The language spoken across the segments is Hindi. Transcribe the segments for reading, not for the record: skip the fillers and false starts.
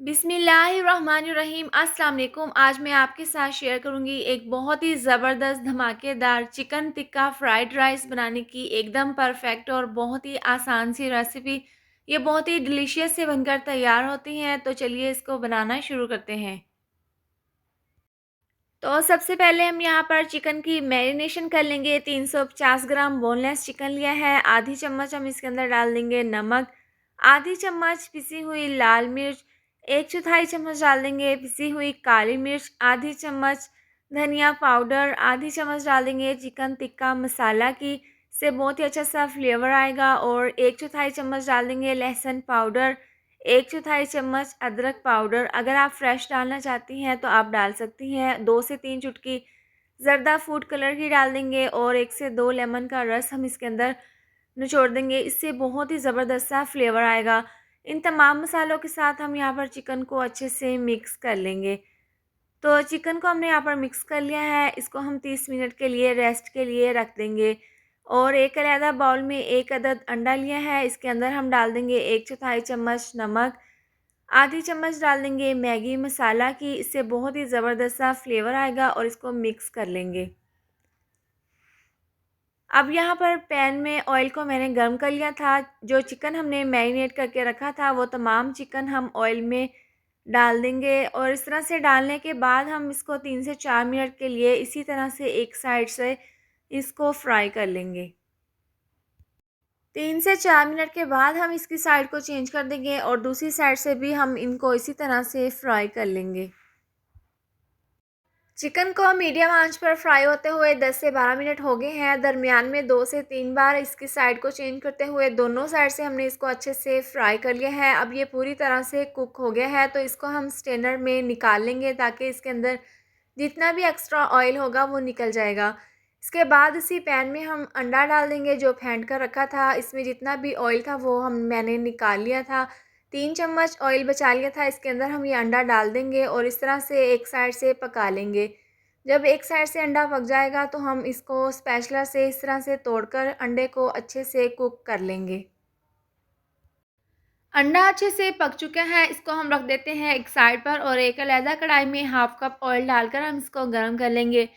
बिस्मिल्लाहिर्रहमानिर्रहीम अस्सलाम वालेकुम। आज मैं आपके साथ शेयर करूंगी एक बहुत ही ज़बरदस्त धमाकेदार चिकन टिक्का फ्राइड राइस बनाने की एकदम परफेक्ट और बहुत ही आसान सी रेसिपी। ये बहुत ही डिलीशियस से बनकर तैयार होती हैं। तो चलिए इसको बनाना शुरू करते हैं। तो सबसे पहले हम यहाँ पर चिकन की मैरिनेशन कर लेंगे। 350 ग्राम बोनलेस चिकन लिया है। आधी चम्मच हम इसके अंदर डाल देंगे नमक, आधी चम्मच पिसी हुई लाल मिर्च, एक चौथाई चम्मच डाल देंगे पिसी हुई काली मिर्च, आधी चम्मच धनिया पाउडर, आधी चम्मच डाल देंगे चिकन टिक्का मसाला की से बहुत ही अच्छा सा फ्लेवर आएगा, और एक चौथाई चम्मच डाल देंगे लहसुन पाउडर, एक चौथाई चम्मच अदरक पाउडर। अगर आप फ्रेश डालना चाहती हैं तो आप डाल सकती हैं। 2 से 3 चुटकी ज़र्दा फूड कलर की डाल देंगे, और 1 से 2 लेमन का रस हम इसके अंदर निचोड़ देंगे। इससे बहुत ही ज़बरदस्त सा फ्लेवर आएगा। इन तमाम मसालों के साथ हम यहाँ पर चिकन को अच्छे से मिक्स कर लेंगे। तो चिकन को हमने यहाँ पर मिक्स कर लिया है। इसको हम 30 मिनट के लिए रेस्ट के लिए रख देंगे, और एक अलहदा बाउल में 1 अदद अंडा लिया है। इसके अंदर हम डाल देंगे 1 चौथाई चम्मच नमक, आधी चम्मच डाल देंगे मैगी मसाला की। इससे बहुत ही ज़बरदस्त सा फ्लेवर आएगा, और इसको मिक्स कर लेंगे। अब यहाँ पर पैन में ऑयल को मैंने गर्म कर लिया था। जो चिकन हमने मैरिनेट करके रखा था वो तमाम चिकन हम ऑयल में डाल देंगे, और इस तरह से डालने के बाद हम इसको 3 से 4 मिनट के लिए इसी तरह से एक साइड से इसको फ्राई कर लेंगे। 3 से 4 मिनट के बाद हम इसकी साइड को चेंज कर देंगे, और दूसरी साइड से भी हम इनको इसी तरह से फ्राई कर लेंगे। चिकन को मीडियम आंच पर फ्राई होते हुए 10 से 12 मिनट हो गए हैं। दरमियान में 2 से 3 बार इसकी साइड को चेंज करते हुए दोनों साइड से हमने इसको अच्छे से फ्राई कर लिया है। अब ये पूरी तरह से कुक हो गया है, तो इसको हम स्ट्रेनर में निकाल लेंगे ताकि इसके अंदर जितना भी एक्स्ट्रा ऑयल होगा वो निकल जाएगा। इसके बाद इसी पैन में हम अंडा डाल देंगे जो फेंट कर रखा था। इसमें जितना भी ऑयल था वो मैंने निकाल लिया था। 3 चम्मच ऑयल बचा लिया था। इसके अंदर हम ये अंडा डाल देंगे, और इस तरह से एक साइड से पका लेंगे। जब एक साइड से अंडा पक जाएगा तो हम इसको स्पैचुला से इस तरह से तोड़कर अंडे को अच्छे से कुक कर लेंगे। अंडा अच्छे से पक चुका है। इसको हम रख देते हैं एक साइड पर, और एक अलहदा कढ़ाई में हाफ़ कप ऑयल डालकर हम इसको गर्म कर लेंगे।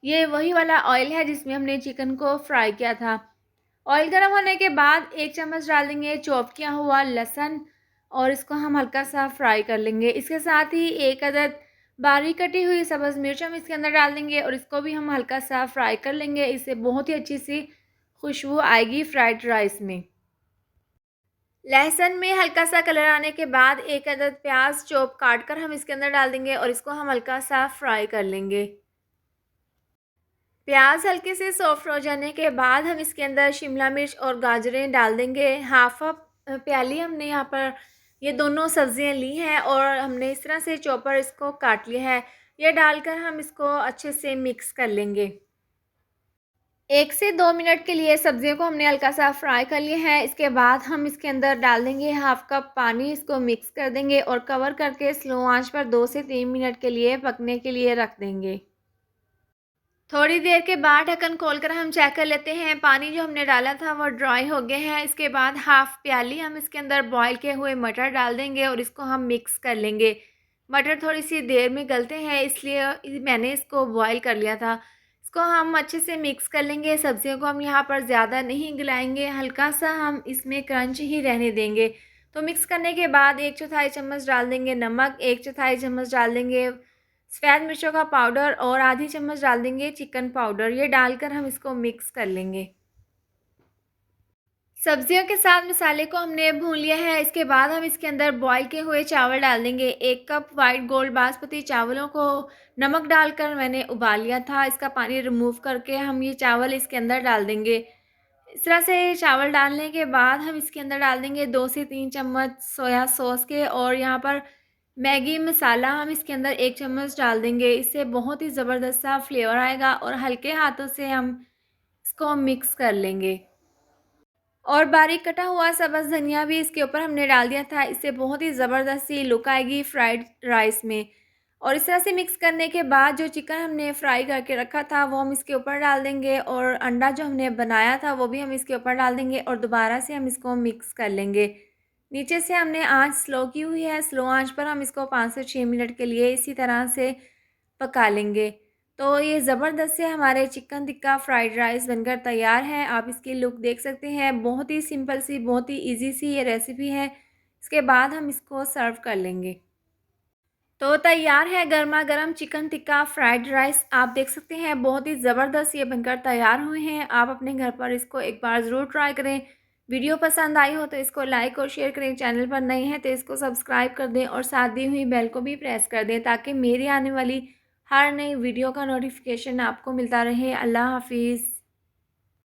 ये वही वाला ऑयल है जिसमें हमने चिकन को फ्राई किया था। ऑयल गर्म होने के बाद 1 चम्मच डाल देंगे चॉप किया हुआ लहसुन, और इसको हम हल्का सा फ्राई कर लेंगे। इसके साथ ही 1 अदद बारीक कटी हुई सब्ज़ मिर्च हम इसके अंदर डाल देंगे, और इसको भी हम हल्का सा फ्राई कर लेंगे। इससे बहुत ही अच्छी सी खुशबू आएगी फ्राइड राइस में। लहसुन में हल्का सा कलर आने के बाद 1 अदद प्याज चॉप काट कर हम इसके अंदर डाल देंगे, और इसको हम हल्का सा फ्राई कर लेंगे। प्याज हल्के से सॉफ्ट हो जाने के बाद हम इसके अंदर शिमला मिर्च और गाजरें डाल देंगे। हाफ प्याली हमने यहाँ पर ये दोनों सब्जियां ली हैं, और हमने इस तरह से चॉपर इसको काट लिया है। ये डालकर हम इसको अच्छे से मिक्स कर लेंगे। 1 से 2 मिनट के लिए सब्जियों को हमने हल्का सा फ्राई कर लिया है। इसके बाद हम इसके अंदर डाल देंगे हाफ कप पानी, इसको मिक्स कर देंगे, और कवर करके स्लो आंच पर 2 से 3 मिनट के लिए पकने के लिए रख देंगे। थोड़ी देर के बाद ढक्कन खोलकर हम चेक कर लेते हैं। पानी जो हमने डाला था वो ड्राई हो गया है। इसके बाद हाफ़ प्याली हम इसके अंदर बॉईल किए हुए मटर डाल देंगे, और इसको हम मिक्स कर लेंगे। मटर थोड़ी सी देर में गलते हैं, इसलिए मैंने इसको बॉईल कर लिया था। इसको हम अच्छे से मिक्स कर लेंगे। सब्जियों को हम यहाँ पर ज़्यादा नहीं गलाएंगे, हल्का सा हम इसमें क्रंच ही रहने देंगे। तो मिक्स करने के बाद 1 चौथाई चम्मच डाल देंगे नमक, 1 चौथाई चम्मच डाल देंगे सफ़ेद मिर्चों का पाउडर, और आधी चम्मच डाल देंगे चिकन पाउडर। ये डालकर हम इसको मिक्स कर लेंगे। सब्जियों के साथ मसाले को हमने भून लिया है। इसके बाद हम इसके अंदर बॉईल किए हुए चावल डाल देंगे। 1 कप वाइट गोल्ड बासमती चावलों को नमक डालकर मैंने उबाल लिया था। इसका पानी रिमूव करके हम ये चावल इसके अंदर डाल देंगे। इस तरह से चावल डालने के बाद हम इसके अंदर डाल देंगे 2 से 3 चम्मच सोया सॉस के, और यहाँ पर मैगी मसाला हम इसके अंदर 1 चम्मच डाल देंगे। इससे बहुत ही ज़बरदस्त सा फ्लेवर आएगा, और हल्के हाथों से हम इसको मिक्स कर लेंगे। और बारीक कटा हुआ सब्ज़ धनिया भी इसके ऊपर हमने डाल दिया था। इससे बहुत ही ज़बरदस्त सी लुक आएगी फ्राइड राइस में। और इस तरह से मिक्स करने के बाद जो चिकन हमने फ्राई करके रखा था वो हम इसके ऊपर डाल देंगे, और अंडा जो हमने बनाया था वो भी हम इसके ऊपर डाल देंगे, और दोबारा से हम इसको मिक्स कर लेंगे। नीचे से हमने आँच स्लो की हुई है। स्लो आँच पर हम इसको 5 से 6 मिनट के लिए इसी तरह से पका लेंगे। तो ये ज़बरदस्त से हमारे चिकन टिक्का फ्राइड राइस बनकर तैयार है। आप इसकी लुक देख सकते हैं। बहुत ही सिंपल सी, बहुत ही ईज़ी सी ये रेसिपी है। इसके बाद हम इसको सर्व कर लेंगे। तो तैयार है गरमा-गरम चिकन टिक्का फ्राइड राइस। आप देख सकते हैं बहुत ही ज़बरदस्त ये बनकर तैयार हुए हैं। आप अपने घर पर इसको एक बार ज़रूर ट्राई करें। वीडियो पसंद आई हो तो इसको लाइक और शेयर करें। चैनल पर नए हैं तो इसको सब्सक्राइब कर दें और साथ दी हुई बेल को भी प्रेस कर दें ताकि मेरी आने वाली हर नई वीडियो का नोटिफिकेशन आपको मिलता रहे। अल्लाह हाफ़िज़।